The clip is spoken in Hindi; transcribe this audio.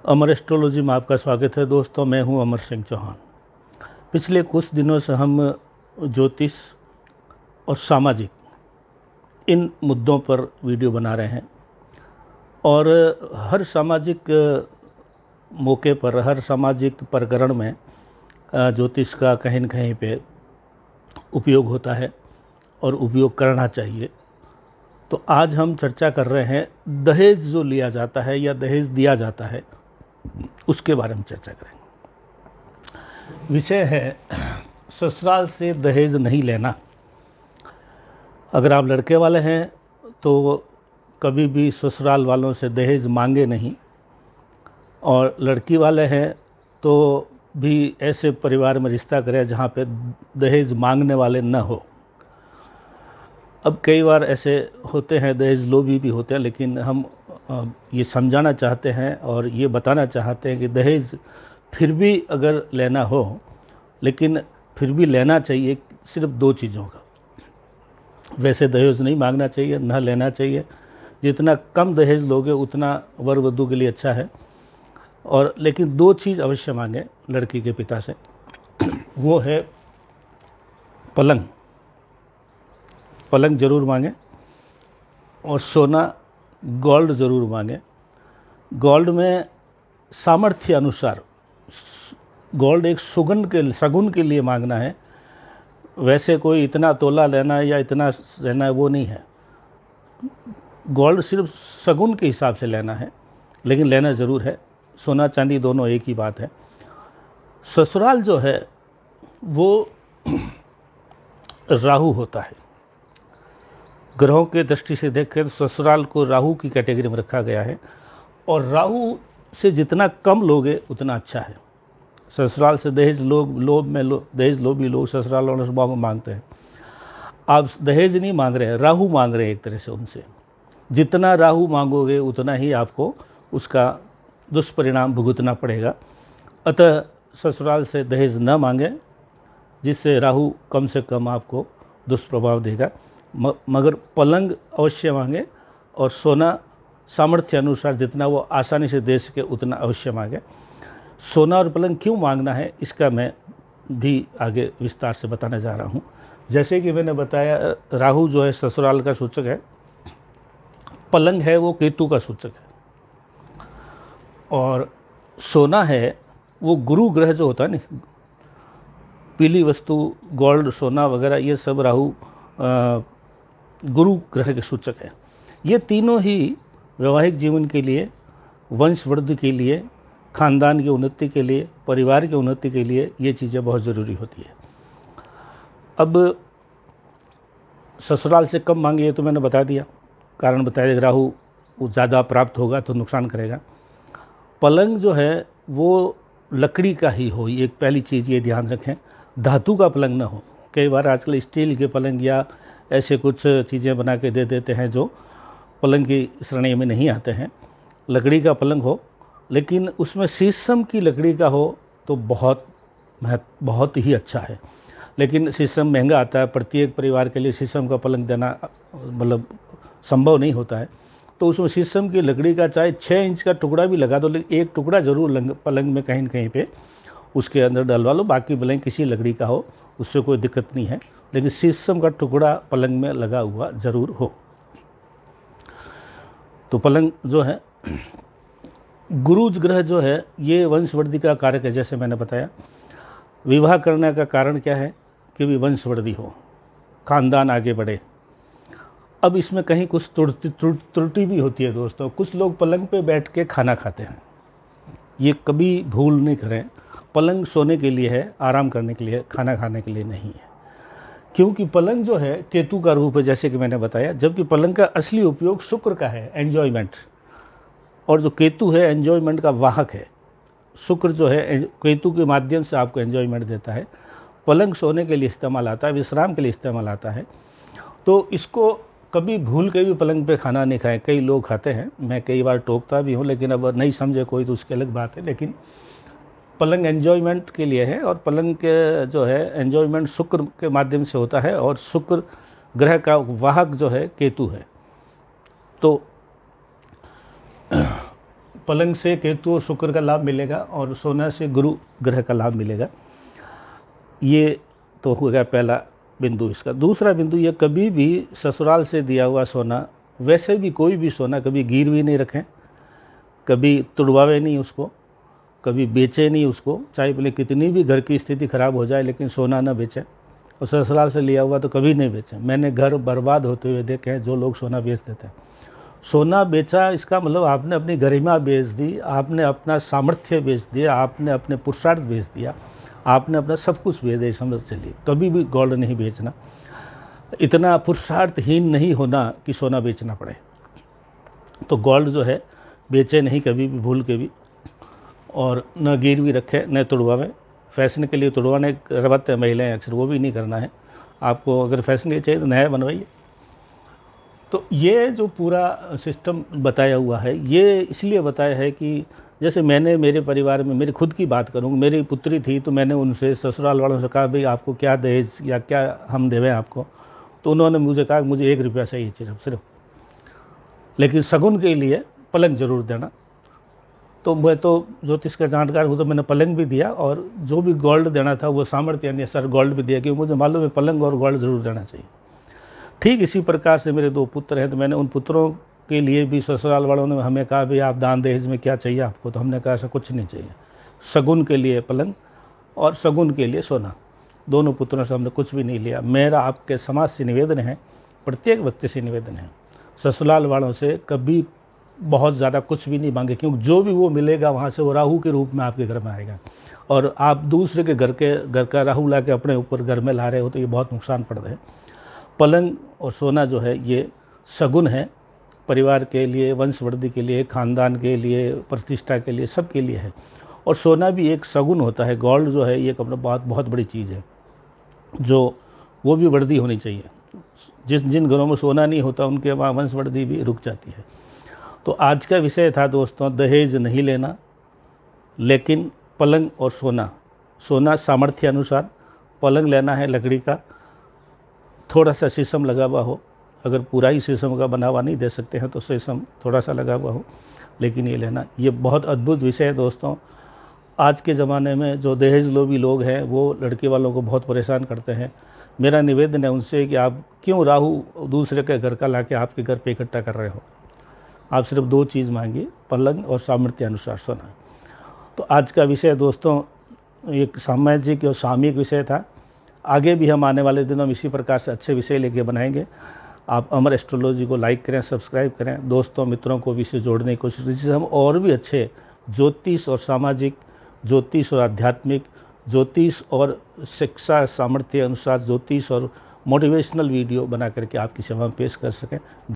अमर एस्ट्रोलॉजी में आपका स्वागत है दोस्तों। मैं हूं अमर सिंह चौहान। पिछले कुछ दिनों से हम ज्योतिष और सामाजिक इन मुद्दों पर वीडियो बना रहे हैं और हर सामाजिक मौके पर, हर सामाजिक प्रकरण में ज्योतिष का कहीं न कहीं पे उपयोग होता है और उपयोग करना चाहिए। तो आज हम चर्चा कर रहे हैं दहेज जो लिया जाता है या दहेज दिया जाता है उसके बारे में चर्चा करेंगे। विषय है ससुराल से दहेज नहीं लेना। अगर आप लड़के वाले हैं तो कभी भी ससुराल वालों से दहेज मांगे नहीं, और लड़की वाले हैं तो भी ऐसे परिवार में रिश्ता करें जहाँ पे दहेज मांगने वाले न हो। अब कई बार ऐसे होते हैं, दहेज लोभी भी होते हैं, लेकिन हम ये समझाना चाहते हैं और ये बताना चाहते हैं कि दहेज फिर भी अगर लेना हो, लेकिन फिर भी लेना चाहिए सिर्फ दो चीज़ों का। वैसे दहेज नहीं मांगना चाहिए, न लेना चाहिए। जितना कम दहेज लोगे उतना वर वधू के लिए अच्छा है। और लेकिन दो चीज़ अवश्य मांगे लड़की के पिता से, वो है पलंग। पलंग ज़रूर मांगे और सोना, गोल्ड ज़रूर मांगे। गोल्ड में सामर्थ्य अनुसार, गोल्ड एक शगुन के लिए मांगना है। वैसे कोई इतना तोला लेना है या इतना लेना है वो नहीं है। गोल्ड सिर्फ शगुन के हिसाब से लेना है, लेकिन लेना ज़रूर है। सोना चांदी दोनों एक ही बात है। ससुराल जो है वो राहु होता है। ग्रहों के दृष्टि से देखकर ससुराल को राहु की कैटेगरी में रखा गया है, और राहु से जितना कम लोगे उतना अच्छा है। ससुराल से दहेज दहेज लोभी लोग ससुराल वालों से बहुत मांगते हैं। आप दहेज नहीं मांग रहे हैं, राहु मांग रहे हैं एक तरह से उनसे। जितना राहु मांगोगे उतना ही आपको उसका दुष्परिणाम भुगतना पड़ेगा। अतः ससुराल से दहेज न मांगें, जिससे राहु कम से कम आपको दुष्प्रभाव देगा। मगर पलंग अवश्य मांगे, और सोना सामर्थ्य अनुसार जितना वो आसानी से दे सके उतना अवश्य मांगे। सोना और पलंग क्यों मांगना है इसका मैं भी आगे विस्तार से बताने जा रहा हूँ। जैसे कि मैंने बताया, राहु जो है ससुराल का सूचक है, पलंग है वो केतु का सूचक है, और सोना है वो गुरु ग्रह जो होता है ना, पीली वस्तु, गोल्ड, सोना वगैरह, ये सब राहु गुरु ग्रह के सूचक है। ये तीनों ही वैवाहिक जीवन के लिए, वंशवृद्धि के लिए, खानदान की उन्नति के लिए, परिवार की उन्नति के लिए ये चीज़ें बहुत ज़रूरी होती है। अब ससुराल से कम मांगे, ये तो मैंने बता दिया, कारण बताया कि राहु ज़्यादा प्राप्त होगा तो नुकसान करेगा। पलंग जो है वो लकड़ी का ही हो, एक पहली चीज़ ये ध्यान रखें। धातु का पलंग ना हो। कई बार आजकल स्टील के पलंग या ऐसे कुछ चीज़ें बना के दे देते हैं जो पलंग की श्रेणी में नहीं आते हैं। लकड़ी का पलंग हो, लेकिन उसमें शीशम की लकड़ी का हो तो बहुत ही अच्छा है। लेकिन शीशम महंगा आता है, प्रत्येक परिवार के लिए शीशम का पलंग देना मतलब संभव नहीं होता है। तो उसमें शीशम की लकड़ी का चाहे 6 इंच का टुकड़ा भी लगा दो, लेकिन एक टुकड़ा ज़रूर पलंग में कहीं न कहीं पे उसके अंदर डलवा लो। बाकी पलंग किसी लकड़ी का हो, उससे कोई दिक्कत नहीं है, लेकिन शीशम का टुकड़ा पलंग में लगा हुआ ज़रूर हो। तो पलंग जो है, गुरु ग्रह जो है ये वंशवृद्धि का कारक है। जैसे मैंने बताया, विवाह करने का कारण क्या है कि भी वंशवृद्धि हो, खानदान आगे बढ़े। अब इसमें कहीं कुछ त्रुटि भी होती है दोस्तों। कुछ लोग पलंग पे बैठ के खाना खाते हैं, ये कभी भूल नहीं करें। पलंग सोने के लिए है, आराम करने के लिए, खाना खाने के लिए नहीं है। क्योंकि पलंग जो है केतु का रूप है, जैसे कि मैंने बताया, जबकि पलंग का असली उपयोग शुक्र का है, एन्जॉयमेंट। और जो केतु है एन्जॉयमेंट का वाहक है। शुक्र जो है केतु के माध्यम से आपको एन्जॉयमेंट देता है। पलंग सोने के लिए इस्तेमाल आता है, विश्राम के लिए इस्तेमाल आता है। तो इसको कभी भूल के भी पलंग पे खाना नहीं खाएं। कई लोग खाते हैं, मैं कई बार टोकता भी हूँ, लेकिन अब नहीं समझे कोई तो उसकी अलग बात है। लेकिन पलंग एन्जॉयमेंट के लिए है, और पलंग के जो है एन्जॉयमेंट शुक्र के माध्यम से होता है, और शुक्र ग्रह का वाहक जो है केतु है। तो पलंग से केतु और शुक्र का लाभ मिलेगा और सोना से गुरु ग्रह का लाभ मिलेगा। ये तो हो गया पहला बिंदु इसका। दूसरा बिंदु, ये कभी भी ससुराल से दिया हुआ सोना, वैसे भी कोई भी सोना कभी गिरवी नहीं रखें, कभी तुड़वावे नहीं उसको, कभी बेचे नहीं उसको, चाहे भले कितनी भी घर की स्थिति ख़राब हो जाए, लेकिन सोना ना बेचें। और ससुराल से लिया हुआ तो कभी नहीं बेचें। मैंने घर बर्बाद होते हुए देखे हैं जो लोग सोना बेच देते हैं। सोना बेचा इसका मतलब आपने अपनी गरिमा बेच दी, आपने अपना सामर्थ्य बेच दिया, आपने अपने पुरुषार्थ बेच दिया, आपने अपना सब कुछ बेच दिया। समझ चलिए, कभी भी गोल्ड नहीं बेचना। इतना पुरुषार्थहीन नहीं होना कि सोना बेचना पड़े। तो गोल्ड जो है बेचे नहीं कभी भी, भूल के भी, और न गिरवी रखे न तुड़वावें। फैशन के लिए तुड़वाने करवाते हैं महिलाएं अक्सर, वो भी नहीं करना है आपको। अगर फैशन के चाहिए तो नया बनवाइए। तो ये जो पूरा सिस्टम बताया हुआ है, ये इसलिए बताया है कि जैसे मैंने मेरे परिवार में, मेरी खुद की बात करूँ, मेरी पुत्री थी तो मैंने उनसे, ससुराल वालों से कहा भाई आपको क्या दहेज या क्या हम देवें आपको, तो उन्होंने मुझे कहा मुझे 1 रुपया चाहिए सिर्फ, लेकिन शगुन के लिए पलंग ज़रूर देना। तो मैं तो ज्योतिष का जानकार हूँ, तो मैंने पलंग भी दिया और जो भी गोल्ड देना था वो सामर्थ्य अनुसार गोल्ड भी दिया, क्योंकि मुझे मालूम है पलंग और गोल्ड ज़रूर देना चाहिए। ठीक इसी प्रकार से मेरे 2 पुत्र हैं, तो मैंने उन पुत्रों के लिए भी ससुराल वालों ने हमें कहा भाई आप दान दहेज में क्या चाहिए आपको, तो हमने कहा ऐसा कुछ नहीं चाहिए, शगुन के लिए पलंग और शगुन के लिए सोना। दोनों पुत्रों से हमने कुछ भी नहीं लिया। मेरा आपके समाज से निवेदन है, प्रत्येक व्यक्ति से निवेदन है, ससुराल वालों से कभी बहुत ज़्यादा कुछ भी नहीं मांगे, क्योंकि जो भी वो मिलेगा वहाँ से वो राहु के रूप में आपके घर में आएगा, और आप दूसरे के घर का राहु ला के अपने ऊपर घर में ला रहे हो, तो ये बहुत नुकसान पड़ रहा है। पलंग और सोना जो है ये शगुन है, परिवार के लिए, वंशवृद्धि के लिए, खानदान के लिए, प्रतिष्ठा के लिए, सब के लिए है। और सोना भी एक शगुन होता है। गोल्ड जो है ये एक अपना बहुत बड़ी चीज़ है, जो वो भी वृद्धि होनी चाहिए। जिन घरों में सोना नहीं होता उनके वहाँ वंशवृद्धि भी रुक जाती है। तो आज का विषय था दोस्तों, दहेज नहीं लेना, लेकिन पलंग और सोना सामर्थ्य अनुसार। पलंग लेना है लकड़ी का, थोड़ा सा शीशम लगा हुआ हो, अगर पूरा ही शीशम का बना हुआ नहीं दे सकते हैं तो शीशम थोड़ा सा लगा हुआ हो, लेकिन ये लेना। ये बहुत अद्भुत विषय है दोस्तों। आज के ज़माने में जो दहेज लोभी लोग हैं वो लड़के वालों को बहुत परेशान करते हैं। मेरा निवेदन है उनसे कि आप क्यों राहु दूसरे के घर का लाके आपके घर पे इकट्ठा कर रहे हो। आप सिर्फ 2 चीज़ मांगिए, पलंग और सामर्थ्य अनुसार सोना। तो आज का विषय दोस्तों एक सामाजिक और सामयिक विषय था। आगे भी हम आने वाले दिनों में इसी प्रकार से अच्छे विषय लेके बनाएंगे। आप अमर एस्ट्रोलॉजी को लाइक करें, सब्सक्राइब करें, दोस्तों मित्रों को भी इससे जोड़ने की कोशिश करें, जिससे हम और भी अच्छे ज्योतिष और सामाजिक, ज्योतिष और आध्यात्मिक, ज्योतिष और शिक्षा सामर्थ्य अनुसार ज्योतिष और मोटिवेशनल वीडियो बना करके आपकी सेवा में पेश कर सकें।